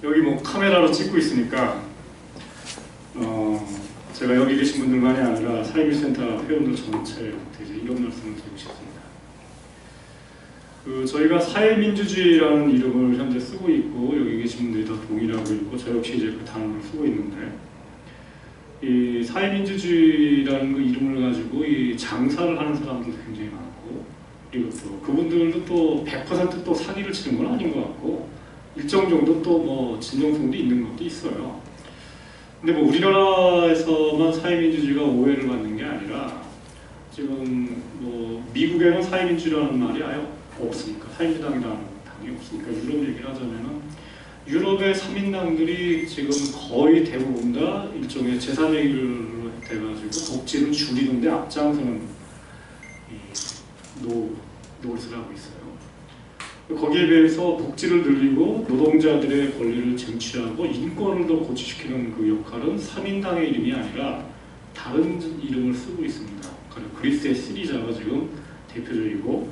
여기 뭐 카메라로 찍고 있으니까 제가 여기 계신 분들만이 아니라 사회민주센터 회원들 전체한테 이제 이런 말씀을 드리고 싶습니다. 저희가 사회민주주의라는 이름을 현재 쓰고 있고 여기 계신 분들이 다 동의하고 있고 저 역시 이제 그 단어를 쓰고 있는데 이 사회민주주의라는 그 이름을 가지고 이 장사를 하는 사람들도 굉장히 많고 그리고 또 그분들도 또 100% 또 사기를 치는 건 아닌 것 같고 일정 정도 또 뭐 진정성도 있는 것도 있어요. 근데 뭐 우리나라에서만 사회민주주의가 오해를 받는 게 아니라 지금 뭐 미국에는 사회민주주의라는 말이 아예 없으니까 사회민주당이라는 당이 없으니까 유럽 얘기를 하자면은 유럽의 3인당들이 지금 거의 대부분 다 일종의 제3얘기를 돼가지고 복지를 줄이는데 앞장서는 노릇을 하고 있어요. 거기에 비해서 복지를 늘리고 노동자들의 권리를 쟁취하고 인권을 더 고취시키는 그 역할은 3인당의 이름이 아니라 다른 이름을 쓰고 있습니다. 그리스의 시리자가 지금 대표적이고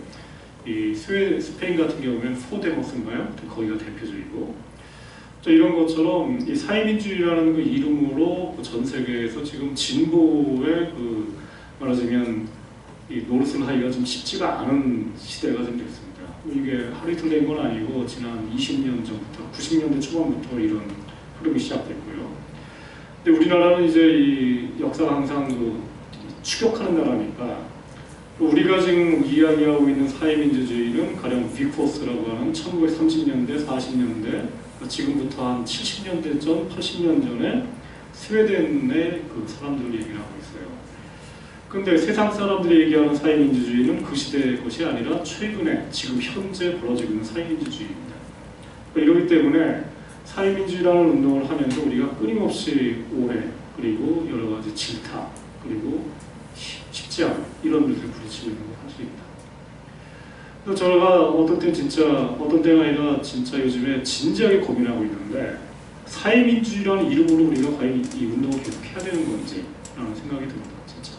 이 스페인 같은 경우에는 포데모스인가요? 거기가 대표적이고 이런 것처럼 이 사회민주주의라는 그 이름으로 전 세계에서 지금 진보의 말하자면 이 노릇을 하기가 좀 쉽지가 않은 시대가 좀 됐습니다. 이게 하루 이틀 된 건 아니고 지난 20년 전부터 90년대 초반부터 이런 흐름이 시작됐고요. 근데 우리나라는 이제 이 역사가 항상 추격하는 나라니까 우리가 지금 이야기하고 있는 사회민주주의는 가령 비포스라고 하는 1930년대, 40년대 지금부터 한 70년대 전, 80년 전에 스웨덴의 그 사람들을 얘기를 하고 있어요. 근데 세상 사람들이 얘기하는 사회민주주의는 그 시대의 것이 아니라 최근에 지금 현재 벌어지고 있는 사회민주주의입니다. 이렇기 때문에 사회민주주의라는 운동을 하면서 우리가 끊임없이 오해 그리고 여러 가지 질타 그리고 쉽지 않은 이런 일들을 부딪히고 있는 게 사실입니다. 그래서 제가 어떤 때가 아니라 진짜 요즘에 진지하게 고민하고 있는데 사회민주주의라는 이름으로 우리가 과연 이 운동을 계속 해야 되는 건지 라는 생각이 듭니다. 진짜로.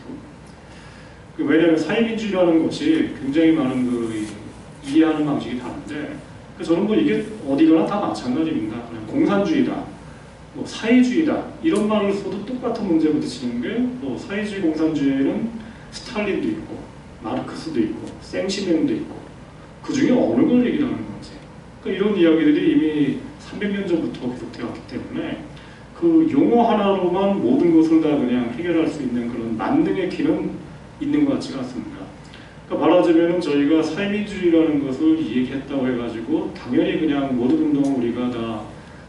왜냐하면 사회민주주의라는 것이 굉장히 많은 이해하는 방식이 다른데 저는 뭐 이게 어디가나 다 마찬가지입니다. 그냥 공산주의다, 뭐 사회주의다 이런 말을 써도 똑같은 문제 부딪히는 게 뭐 사회주의 공산주의에는 스탈린도 있고 마르크스도 있고 생시맨도 있고 그 중에 어느 걸 얘기를 하는 건지 이런 이야기들이 이미 300년 전부터 계속되었기 때문에 그 용어 하나로만 모든 것을 다 그냥 해결할 수 있는 그런 만능의 기는 있는 것 같지가 않습니다. 그러니까 말하자면 저희가 사회민주주의라는 것을 얘기했다고 해가지고 당연히 그냥 모든 운동을 우리가 다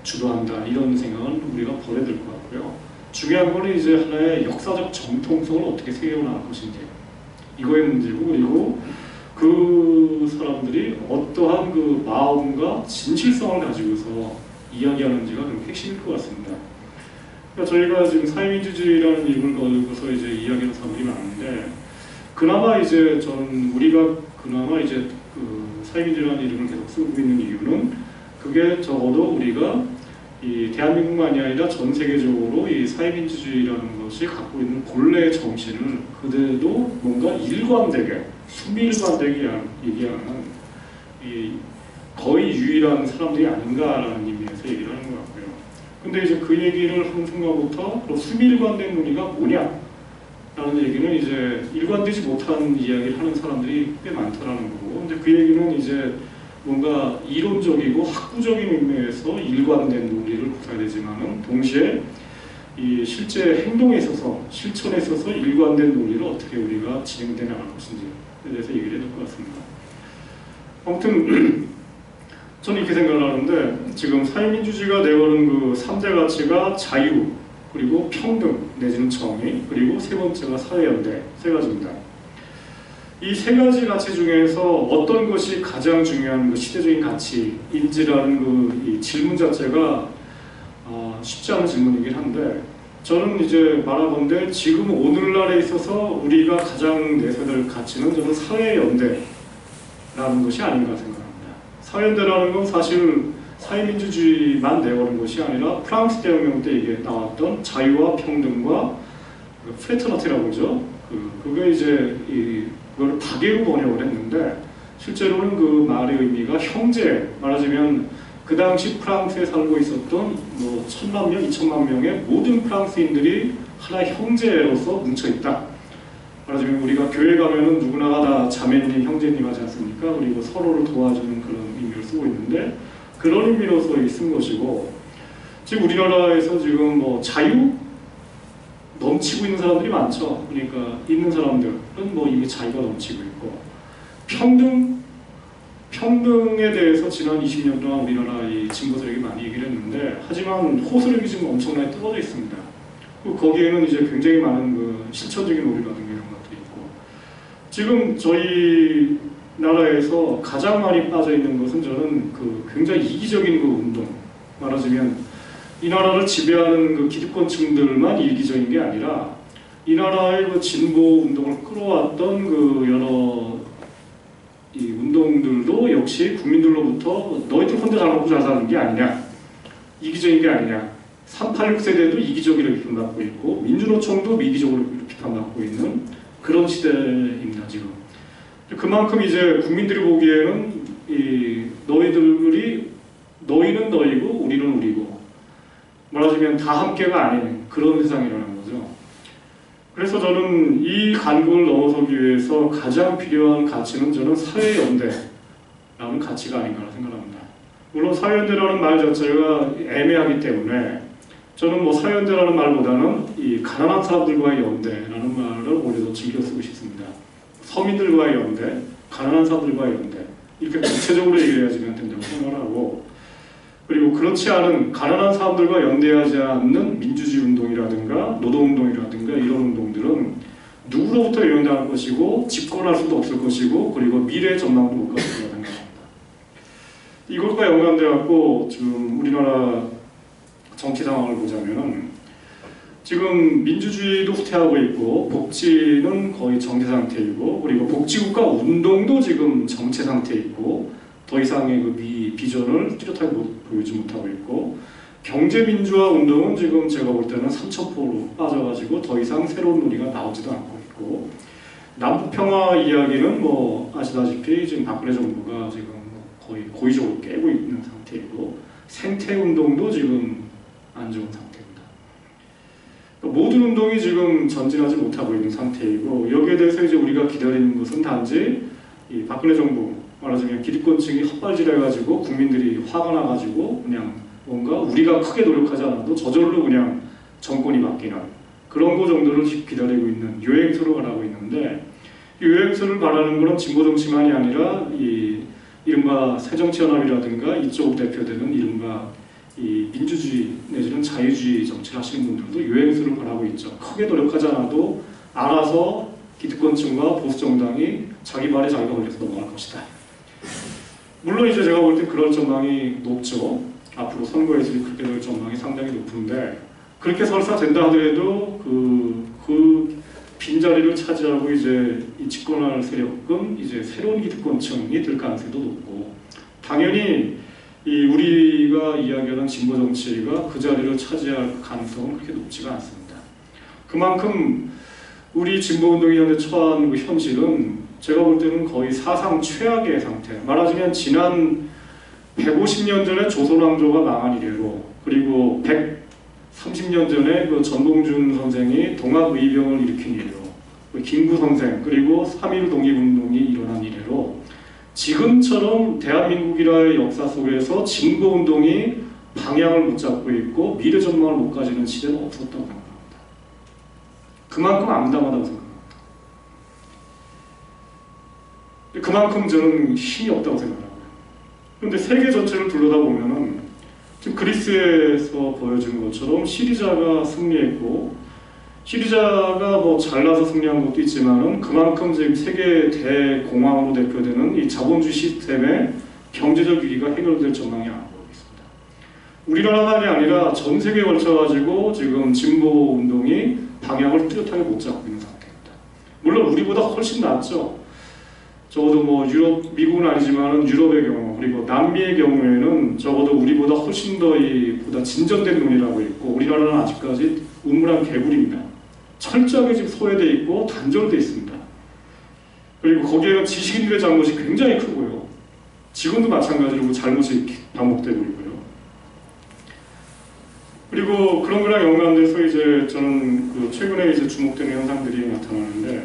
주도한다 이런 생각은 우리가 버려야 될 것 같고요. 중요한 거는 이제 하나의 역사적 정통성을 어떻게 세워나갈 것인지 이거의 문제고 그리고 그 사람들이 어떠한 그 마음과 진실성을 가지고서 이야기하는지가 좀 핵심일 것 같습니다. 그러니까 저희가 지금 사회민주주의라는 이름을 걸고서 이제 이야기하는 사람들이 많은데 그나마 이제 우리가 그나마 이제 사회민주주의라는 이름을 계속 쓰고 있는 이유는 그게 적어도 우리가 이 대한민국만이 아니라 전 세계적으로 이 사회민주주의라는 것이 갖고 있는 본래의 정신을 그대도 뭔가 일관되게 수미일관되게 얘기하는 이 거의 유일한 사람들이 아닌가라는 의미에서 얘기를 하는 것 같고요. 근데 이제 그 얘기를 하는 순간부터 그럼 수미일관된 논의가 뭐냐? 라는 얘기는 이제 일관되지 못한 이야기를 하는 사람들이 꽤 많다라는 거고 근데 그 얘기는 이제 뭔가 이론적이고 학구적인 의미에서 일관된 논리를 구사해야 되지만은 동시에 이 실제 행동에 있어서 실천에 있어서 일관된 논리를 어떻게 우리가 진행돼 나갈 것인지에 대해서 얘기를 해야 될 것 같습니다. 아무튼 저는 이렇게 생각을 하는데 지금 사회민주주의가 내거는 그 3대 가치가 자유 그리고 평등 내지는 정의 그리고 세 번째가 사회연대 세 가지입니다. 이 세 가지 가치 중에서 어떤 것이 가장 중요한 시대적인 가치인지라는 이 질문 자체가 쉽지 않은 질문이긴 한데 저는 이제 말하건대 지금 오늘날에 있어서 우리가 가장 내세워야 될 가치는 저는 사회연대라는 것이 아닌가 생각합니다. 사회연대라는 건 사실 사회민주주의만 내걸은 것이 아니라 프랑스 대혁명 때 이게 나왔던 자유와 평등과 프레터너티라고 그러죠. 그게 이제 그걸 박애로 번역을 했는데 실제로는 그 말의 의미가 형제, 말하자면 그 당시 프랑스에 살고 있었던 뭐 1,000만 명, 2,000만 명의 모든 프랑스인들이 하나의 형제로서 뭉쳐있다. 말하자면 우리가 교회 가면은 누구나가 다 자매님, 형제님 하지 않습니까? 그리고 서로를 도와주는 그런 의미를 쓰고 있는데 그런 의미로서 쓴 것이고, 지금 우리나라에서 지금 뭐 자유 넘치고 있는 사람들이 많죠. 그러니까 있는 사람들은 뭐 이미 자유가 넘치고 있고, 평등에 대해서 지난 20년 동안 우리나라 이 진보 세력이 많이 얘기를 했는데, 하지만 호소력이 지금 엄청나게 떨어져 있습니다. 거기에는 이제 굉장히 많은 그 실천적인 오류라든가 이런 것들이 있고, 지금 저희 나라에서 가장 많이 빠져 있는 것은 저는 그 굉장히 이기적인 그 운동, 말하자면 이 나라를 지배하는 그 기득권층들만 이기적인 게 아니라 이 나라의 그 진보 운동을 끌어왔던 그 여러 이 운동들도 역시 국민들로부터 너희들 혼자 잘 먹고 잘 사는 게 아니냐, 이기적인 게 아니냐, 386 세대도 이기적이라고 비판받고 있고 민주노총도 이기적으로 비판받고 있는 그런 시대입니다 지금. 그만큼 이제 국민들이 보기에는 너희는 너희고 우리는 우리고, 말하자면 다 함께가 아닌 그런 세상이라는 거죠. 그래서 저는 이 간극을 넘어서기 위해서 가장 필요한 가치는 저는 사회연대라는 가치가 아닌가 생각합니다. 물론 사회연대라는 말 자체가 애매하기 때문에 저는 뭐 사회연대라는 말보다는 이 가난한 사람들과의 연대라는 말을 오히려 더 즐겨 쓰고 싶습니다. 서민들과의 연대, 가난한 사람들과의 연대, 이렇게 구체적으로 얘기해야 된다고 생각하고, 그리고 그렇지 않은 가난한 사람들과 연대하지 않는 민주주의 운동이라든가 노동운동이라든가 이런 운동들은 누구로부터 영향당할 것이고 집권할 수도 없을 것이고 그리고 미래의 전망도 못 가질 거라고 생각합니다. 이것과 연관돼 갖고 지금 우리나라 정치 상황을 보자면 지금 민주주의도 후퇴하고 있고 복지는 거의 정체 상태이고, 그리고 복지국가 운동도 지금 정체 상태에 있고 더 이상의 그 비전을 뚜렷하게 보이지 못하고 있고, 경제민주화 운동은 지금 제가 볼 때는 3,000%로 빠져가지고 더 이상 새로운 논의가 나오지도 않고 있고, 남북평화 이야기는 뭐 아시다시피 지금 박근혜 정부가 지금 거의 고의적으로 깨고 있는 상태이고, 생태운동도 지금 안 좋은 상태입니다. 모든 운동이 지금 전진하지 못하고 있는 상태이고, 여기에 대해서 이제 우리가 기다리는 것은 단지 이 박근혜 정부, 말하자면 기득권층이 헛발질해가지고 국민들이 화가 나가지고 그냥 뭔가 우리가 크게 노력하지 않아도 저절로 그냥 정권이 바뀌는 그런 거 정도를 기다리고 있는 요행수로 가라고 있는데, 이 요행수를 말하는 것은 진보 정치만이 아니라 이 이른바 새정치연합이라든가 이쪽 대표되는 이른바 이 민주주의 내지는 자유주의 정치를 하시는 분들도 요행수를 바라고 있죠. 크게 노력하지 않아도 알아서 기득권층과 보수정당이 자기 발에 자기가 걸려서 넘어갈 것이다. 물론 이제 제가 볼 때 그럴 전망이 높죠. 앞으로 선거에서 그렇게 될 전망이 상당히 높은데, 그렇게 설사 된다 하더라도 그 빈자리를 차지하고 이제 이 집권할 세력은 이제 새로운 기득권층이 될 가능성도 높고, 당연히 이 우리가 이야기하는 진보 정치가 그 자리를 차지할 가능성은 그렇게 높지가 않습니다. 그만큼 우리 진보 운동이 현재 처한 그 현실은 제가 볼 때는 거의 사상 최악의 상태. 말하자면 지난 150년 전에 조선왕조가 망한 이래로, 그리고 130년 전에 그 전봉준 선생이 동학의병을 일으킨 이래로, 김구 선생, 그리고 3.1 독립운동이 일어난 이래로 지금처럼 대한민국이라의 역사 속에서 진보운동이 방향을 못 잡고 있고 미래 전망을 못 가지는 시대는 없었다고 생각합니다. 그만큼 암담하다고 생각합니다. 그만큼 저는 힘이 없다고 생각하고요. 그런데 세계 전체를 둘러다보면은 지금 그리스에서 보여주는 것처럼 시리자가 승리했고, 시리자가 뭐 잘나서 승리한 것도 있지만은 그만큼 지금 세계 대공황으로 대표되는 이 자본주의 시스템의 경제적 위기가 해결될 전망이 안 보이고 있습니다. 우리나라만이 아니라 전 세계에 걸쳐가지고 지금 진보 운동이 방향을 뚜렷하게 못 잡고 있는 상태입니다. 물론 우리보다 훨씬 낫죠. 적어도 뭐 유럽, 미국은 아니지만은 유럽의 경우, 그리고 남미의 경우에는 적어도 우리보다 훨씬 더 보다 진전된 논의라고 있고, 우리나라는 아직까지 우물한 개구리입니다. 철저하게 지금 소외되어 있고 단절되어 있습니다. 그리고 거기에는 지식인들의 잘못이 굉장히 크고요. 지금도 마찬가지로 잘못이 반복되고 있고요. 그리고 그런 거랑 연관돼서 이제 저는 그 최근에 이제 주목되는 현상들이 나타나는데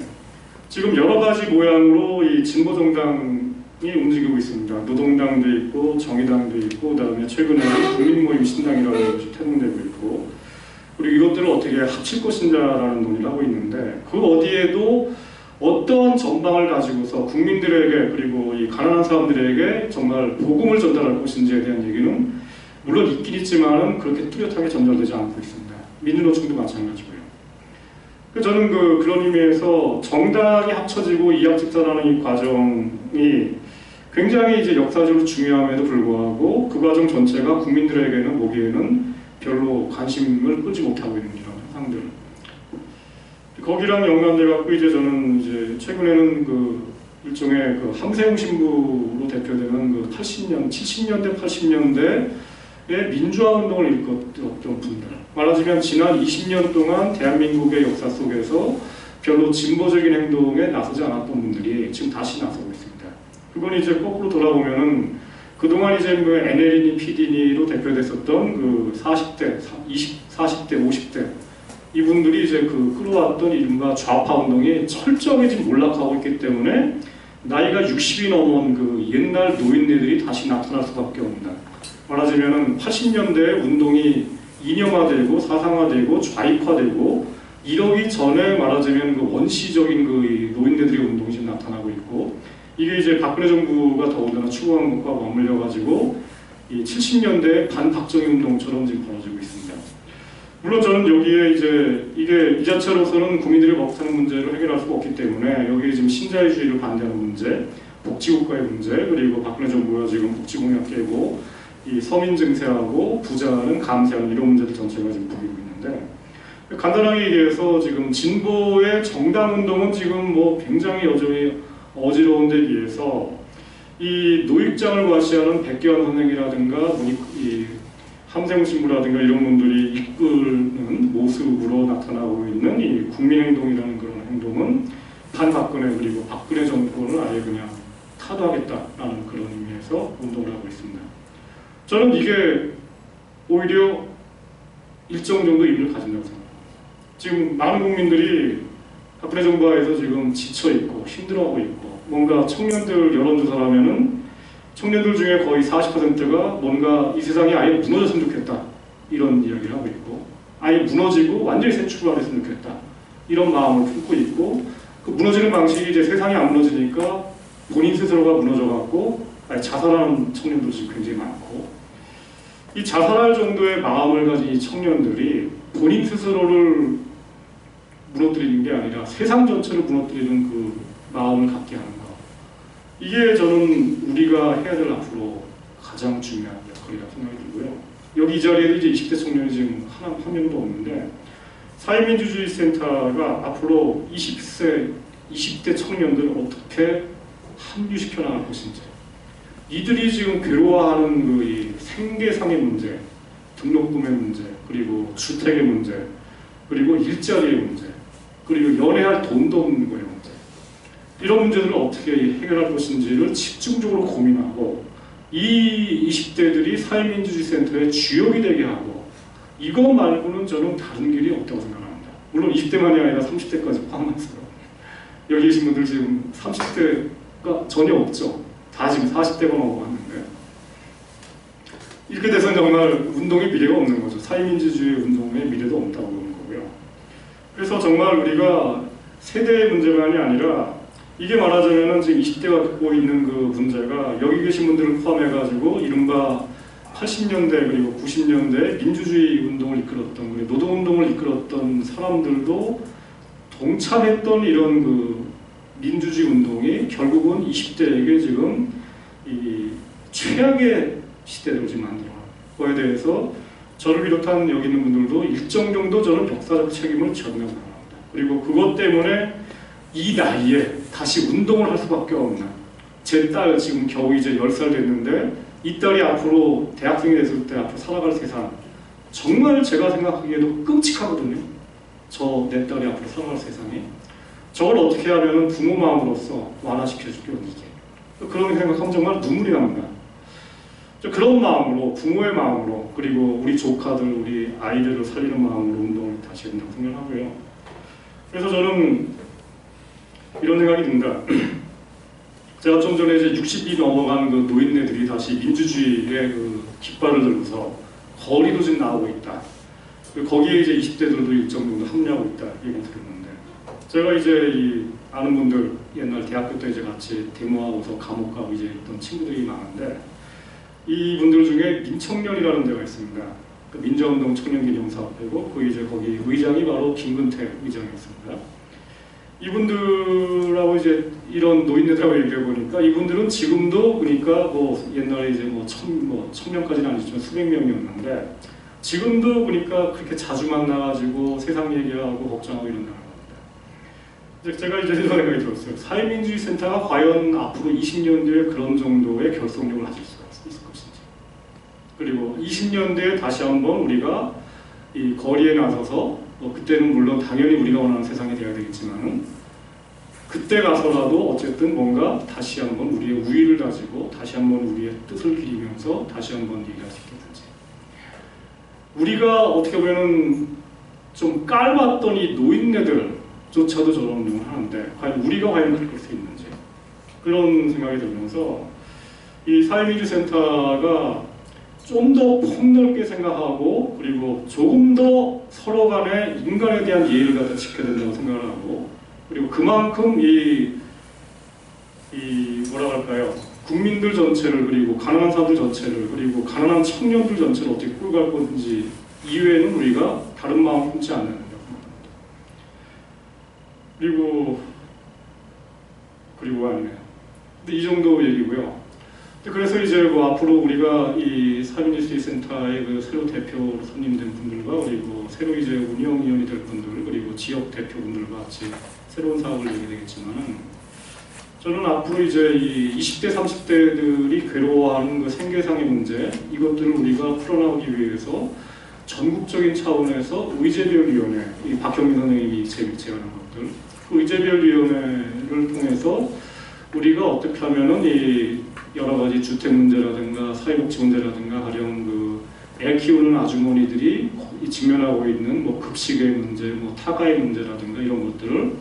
지금 여러 가지 모양으로 이 진보 정당이 움직이고 있습니다. 노동당도 있고 정의당도 있고 그다음에 최근에는 국민모임 신당이라는 것이 태동되고 있고 그리고 이것들을 어떻게 합칠 것인가라는 논의를 하고 있는데 그 어디에도 어떤 전방을 가지고서 국민들에게 그리고 이 가난한 사람들에게 정말 복음을 전달할 것인지에 대한 얘기는 물론 있긴 있지만은 그렇게 뚜렷하게 전달되지 않고 있습니다. 민주노총도 마찬가지고요. 저는 그런 의미에서 정당이 합쳐지고 이합집산하는 이 과정이 굉장히 이제 역사적으로 중요함에도 불구하고 그 과정 전체가 국민들에게는 보기에는 별로 관심을 끌지 못하고 있는 이런 현상들. 거기랑 연관돼 갖고 이제 저는 이제 최근에는 일종의 함세웅 신부로 대표되는 80년, 70년대, 80년대의 민주화 운동을 일컫던 분들. 말하자면 지난 20년 동안 대한민국의 역사 속에서 별로 진보적인 행동에 나서지 않았던 분들이 지금 다시 나서고 있습니다. 그건 이제 거꾸로 돌아보면은 그동안 이제 NL이니 PD니로 대표됐었던 40대, 40대, 50대 이분들이 이제 끌어왔던 이른바 좌파 운동이 철저하게 지금 몰락하고 있기 때문에 나이가 60이 넘은 옛날 노인네들이 다시 나타날 수밖에 없는 말하자면 80년대 운동이 이념화되고 사상화되고 좌익화되고 이러기 전에 말하자면 원시적인 노인네들의 운동이 지금 나타나고 있고 이게 이제 박근혜 정부가 더군다나 추구한 것과 맞물려 가지고 이 70년대 반박정희 운동처럼 지금 벌어지고 있습니다. 물론 저는 여기에 이제 이게 이 자체로서는 국민들이 먹고 사는 문제를 해결할 수가 없기 때문에 여기에 지금 신자유주의를 반대하는 문제, 복지국가의 문제, 그리고 박근혜 정부가 지금 복지공약 깨고 이 서민 증세하고 부자는 감세하는 이런 문제들 전체가 지금 보이고 있는데 간단하게 얘기해서 지금 진보의 정당 운동은 지금 굉장히 여전히 어지러운 데 비해서 이 노익장을 과시하는 백기환 선생이라든가 이 함세웅 신부라든가 이런 분들이 이끄는 모습으로 나타나고 있는 이 국민행동이라는 그런 행동은 반박근혜 그리고 박근혜 정권을 아예 그냥 타도하겠다라는 그런 의미에서 운동을 하고 있습니다. 저는 이게 오히려 일정 정도 의미를 가진다고 생각합니다. 지금 많은 국민들이 박근혜 정부하에서 지금 지쳐있고 힘들어하고 있고 뭔가 청년들 여론조사를 하면은 청년들 중에 거의 40%가 뭔가 이 세상이 아예 무너졌으면 좋겠다 이런 이야기를 하고 있고 아예 무너지고 완전히 새 출발을 했으면 좋겠다 이런 마음을 품고 있고 그 무너지는 방식이 이제 세상이 안 무너지니까 본인 스스로가 무너져갖고 아예 자살하는 청년들도 지금 굉장히 많고 이 자살할 정도의 마음을 가진 이 청년들이 본인 스스로를 무너뜨리는 게 아니라 세상 전체를 무너뜨리는 그 마음을 갖게 하는 것. 이게 저는 우리가 해야 될 앞으로 가장 중요한 역할이라고 생각이 들고요. 여기 이 자리에도 이제 20대 청년이 지금 한 명도 없는데 사회민주주의 센터가 앞으로 20대 청년들을 어떻게 합류시켜 나갈 것인지 이들이 지금 괴로워하는 이 생계상의 문제, 등록금의 문제, 그리고 주택의 문제, 그리고 일자리의 문제, 그리고 연애할 돈도 없는 거예요. 문제. 이런 문제들을 어떻게 해결할 것인지를 집중적으로 고민하고 이 20대들이 사회민주주의 센터의 주역이 되게 하고 이거 말고는 저는 다른 길이 없다고 생각합니다. 물론 20대만이 아니라 30대까지 포함해서요. 여기 계신 분들 지금 30대가 전혀 없죠. 다 지금 40대가 넘어갔는데 이렇게 돼서는 정말 운동의 미래가 없는 거죠. 사회민주주의 운동의 미래도 없다고 보는 거고요. 그래서 정말 우리가 세대의 문제만이 아니라 이게 말하자면은 지금 20대가 갖고 있는 그 문제가 여기 계신 분들을 포함해가지고 이른바 80년대 그리고 90년대 민주주의 운동을 이끌었던 그리고 노동운동을 이끌었던 사람들도 동참했던 이런 그 민주주의 운동이 결국은 20대에게 지금 이 최악의 시대로 지금 만들어 거에 대해서 저를 비롯한 여기 있는 분들도 일정 정도 저는 역사적 책임을 져야 합니다. 그리고 그것 때문에 이 나이에 다시 운동을 할 수밖에 없는 제 딸 지금 겨우 이제 10살 됐는데 이 딸이 앞으로 대학생이 됐을 때 앞으로 살아갈 세상 정말 제가 생각하기에도 끔찍하거든요. 내 딸이 앞으로 살아갈 세상이 저걸 어떻게 하면 부모 마음으로서 완화시켜줄게 언니지 그런 생각하면 정말 눈물이 납니다. 그런 마음으로, 부모의 마음으로, 그리고 우리 조카들, 우리 아이들을 살리는 마음으로 운동을 다시 해야 된다고 생각하고요. 그래서 저는 이런 생각이 듭니다. 제가 좀 전에 이제 60이 넘어간 그 노인네들이 다시 민주주의의 그 깃발을 들고서 거리로 지금 나오고 있다. 거기에 이제 20대들도 일정 정도 합류하고 있다 얘기 들었는데, 제가 이제 이 아는 분들 옛날 대학교 때 이제 같이 데모하고서 감옥 가고 이제 있던 친구들이 많은데, 이 분들 중에 민청년이라는 데가 있습니다. 그 민주화운동 청년기념사업회고 그 이제 거기 의장이 바로 김근태 의장이었습니다. 이분들하고 이제 이런 노인네들하고 얘기해 보니까 이분들은 지금도 그러니까 뭐 옛날에 이제 뭐 1000명까지는 아니지만 수백 명이었는데 지금도 그러니까 그렇게 자주 만나가지고 세상 얘기하고 걱정하고 이런다는 겁니다. 제가 이제 이런 생각이 들었어요. 사회민주주의 센터가 과연 앞으로 20년 뒤에 그런 정도의 결속력을 가질 수가 있을 것인지, 그리고 20년 뒤에 다시 한번 우리가 이 거리에 나서서 그때는 물론 당연히 우리가 원하는 세상이 되어야 되겠지만은 그때 가서라도 어쨌든 뭔가 다시 한번 우리의 우위를 가지고 다시 한번 우리의 뜻을 기리면서 다시 한번 얘기할 수 있겠는지, 우리가 어떻게 보면은 좀 깔봤던 이 노인네들조차도 저런 운동을 하는데 과연 우리가 과연 그럴 수 있는지, 그런 생각이 들면서 이 사회민주센터가 좀 더 폭넓게 생각하고 그리고 조금 더 서로 간에 인간에 대한 예의를 갖다 지켜야 된다고 생각을 하고, 그리고 그만큼 이 뭐라 할까요? 국민들 전체를, 그리고 가난한 사람들 전체를, 그리고 가난한 청년들 전체를 어떻게 끌고 갈 건지 이외에는 우리가 다른 마음 품지 않는 생각입니다. 그리고 아니네요. 근데 이 정도 얘기고요. 그래서 이제 뭐 앞으로 우리가 이 사회민주주의 센터의 그 새로 대표로 선임된 분들과 그리고 새로 이제 운영위원이 될 분들, 그리고 지역 대표분들과 같이 새로운 사업을 내게 되겠지만은, 저는 앞으로 이제 이 20대, 30대들이 괴로워하는 그 생계상의 문제, 이것들을 우리가 풀어나가기 위해서 전국적인 차원에서 의제별위원회, 이 박형민 선생님이 제안한 것들, 그 의제별위원회를 통해서 우리가 어떻게 하면은 이 여러 가지 주택 문제라든가 사회복지 문제라든가 가령 그 애 키우는 아주머니들이 직면하고 있는 뭐 급식의 문제, 뭐 타가의 문제라든가 이런 것들을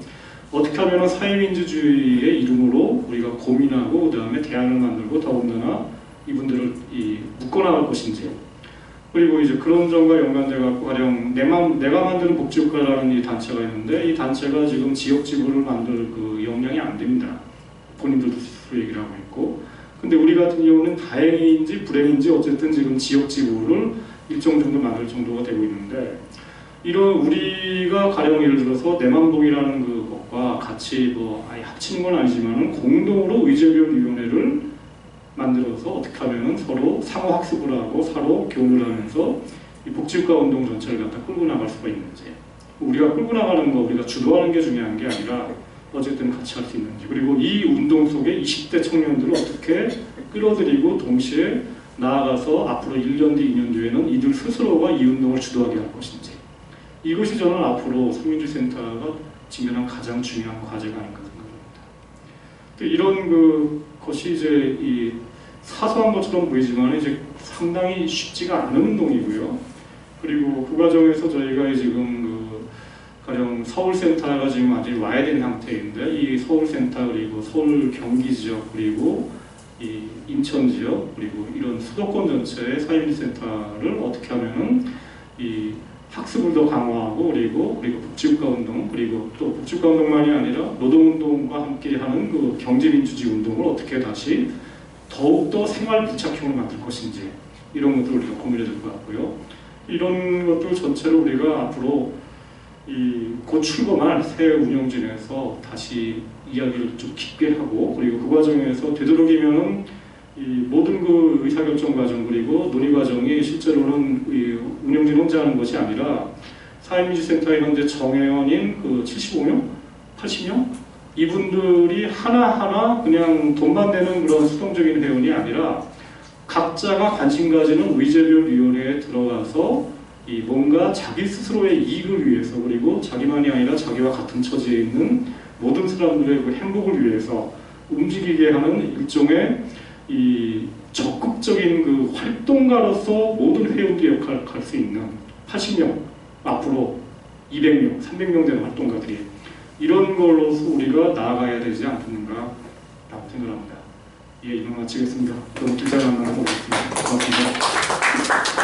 어떻게 하면 사회민주주의의 이름으로 우리가 고민하고 그 다음에 대안을 만들고 더군다나 이분들을 묶어나갈 것인지, 그리고 이제 그런 점과 연관돼 갖고 가령 내가 만드는 복지국가라는 이 단체가 있는데 이 단체가 지금 지역지구를 만들 그 역량이 안 됩니다. 본인들도 스스로 얘기를 하고 있고, 근데 우리 같은 경우는 다행인지 불행인지 어쨌든 지금 지역지구를 일정 정도 만들 정도가 되고 있는데, 이런 우리가 가령 예를 들어서 내만복이라는 그것과 같이 뭐 아예 합치는 건 아니지만은 공동으로 의제별위원회를 만들어서 어떻게 하면은 서로 상호 학습을 하고 서로 교훈을 하면서 이 복지국가 운동 전체를 갖다 끌고 나갈 수가 있는지, 우리가 끌고 나가는 거, 우리가 주도하는 게 중요한 게 아니라 어쨌든 같이 할 수 있는지, 그리고 이 운동 속에 20대 청년들을 어떻게 끌어들이고 동시에 나아가서 앞으로 1년 뒤, 2년 뒤에는 이들 스스로가 이 운동을 주도하게 할 것인지, 이것이 저는 앞으로 사회민주센터가 직면한 가장 중요한 과제가 아닐까 생각합니다. 이런 것이 이제 이 사소한 것처럼 보이지만 이제 상당히 쉽지가 않은 운동이고요. 그리고 그 과정에서 저희가 지금 가령 서울센터가 지금 아직 와야 되는 상태인데 이 서울센터 그리고 서울 경기 지역 그리고 이 인천 지역 그리고 이런 수도권 전체의 사회민주센터를 어떻게 하면은 이 학습을 더 강화하고 그리고 복지국가 운동 그리고 또 복지국가 운동만이 아니라 노동운동과 함께하는 그 경제민주주의 운동을 어떻게 다시 더욱더 생활 밀착형으로 만들 것인지 이런 것들을 우리가 고민해야 될 것 같고요. 이런 것들 전체를 우리가 앞으로 곧 출범할 새 운영진에서 다시 이야기를 좀 깊게 하고 그리고 그 과정에서 되도록이면은 이 모든 그 의사결정 과정 그리고 논의 과정이 실제로는 이 운영진 혼자 하는 것이 아니라 사회민주센터의 현재 정회원인 그 75명? 80명? 이분들이 하나하나 그냥 돈만 내는 그런 수동적인 회원이 아니라 각자가 관심 가지는 의제별위원회에 들어가서 이 뭔가 자기 스스로의 이익을 위해서 그리고 자기만이 아니라 자기와 같은 처지에 있는 모든 사람들의 그 행복을 위해서 움직이게 하는 일종의 이 적극적인 그 활동가로서 모든 회원들의 역할을 할 수 있는 80명, 앞으로 200명, 300명 되는 활동가들이 이런 걸로서 우리가 나아가야 되지 않겠는가라고 생각합니다. 예, 이만 마치겠습니다. 그럼 기자를 만나보겠습니다. 고맙습니다.